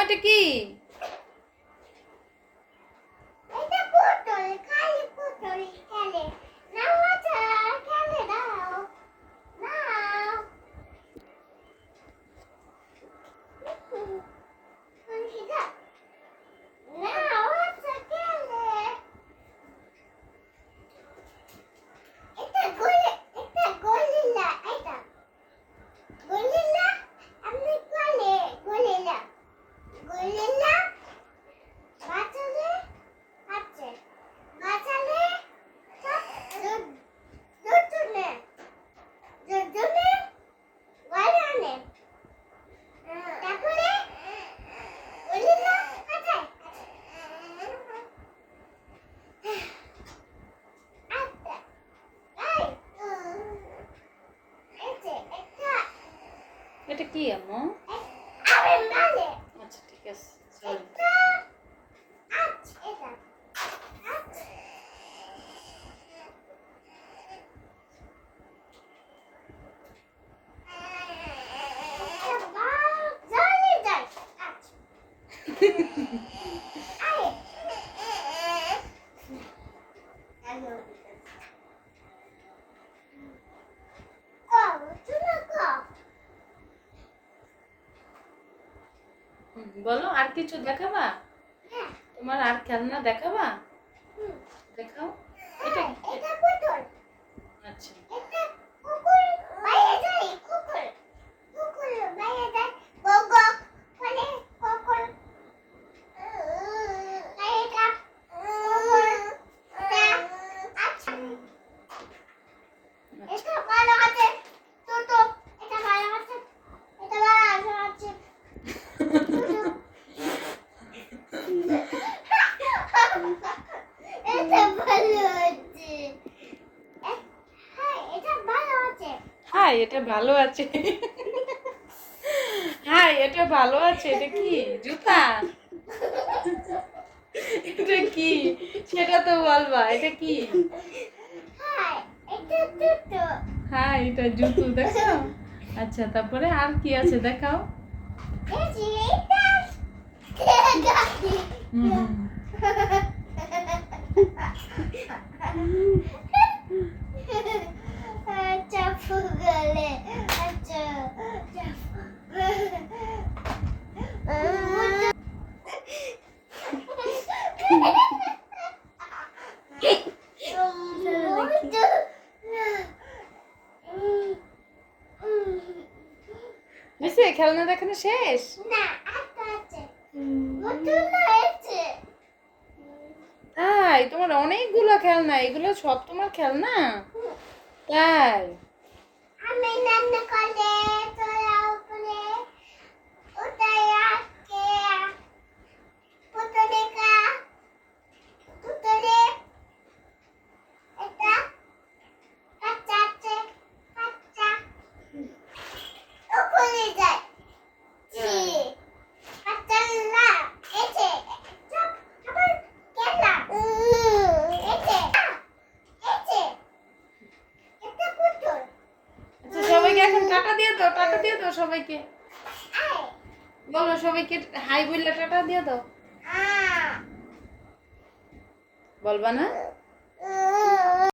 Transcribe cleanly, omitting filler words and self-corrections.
এটা কি? এটা কি আম্মু? আচ্ছা ঠিক আছে চল। বলো আর কিছু দেখাবা? তোমার আর খেলনা দেখাবা? দেখাও। এটা আচ্ছা হাই এটা ভালো আছে। হাই এটা ভালো আছে। এটা কি জুতা? এটা কি সেটা তো বলবা। এটা কি? হ্যাঁ এটা জুতো দেখো। আচ্ছা তারপরে আর কি আছে দেখাও। খেলনা দেখানো শেষ? তাই তোমার অনেকগুলো খেলনা, এগুলো সব তোমার খেলনা? তাই এখন টাটা দিয়ে দাও, টাটা দিয়ে দাও সবাইকে। বলো সবাইকে হাই বললে টাটা দিয়ে দাও। বলবা না?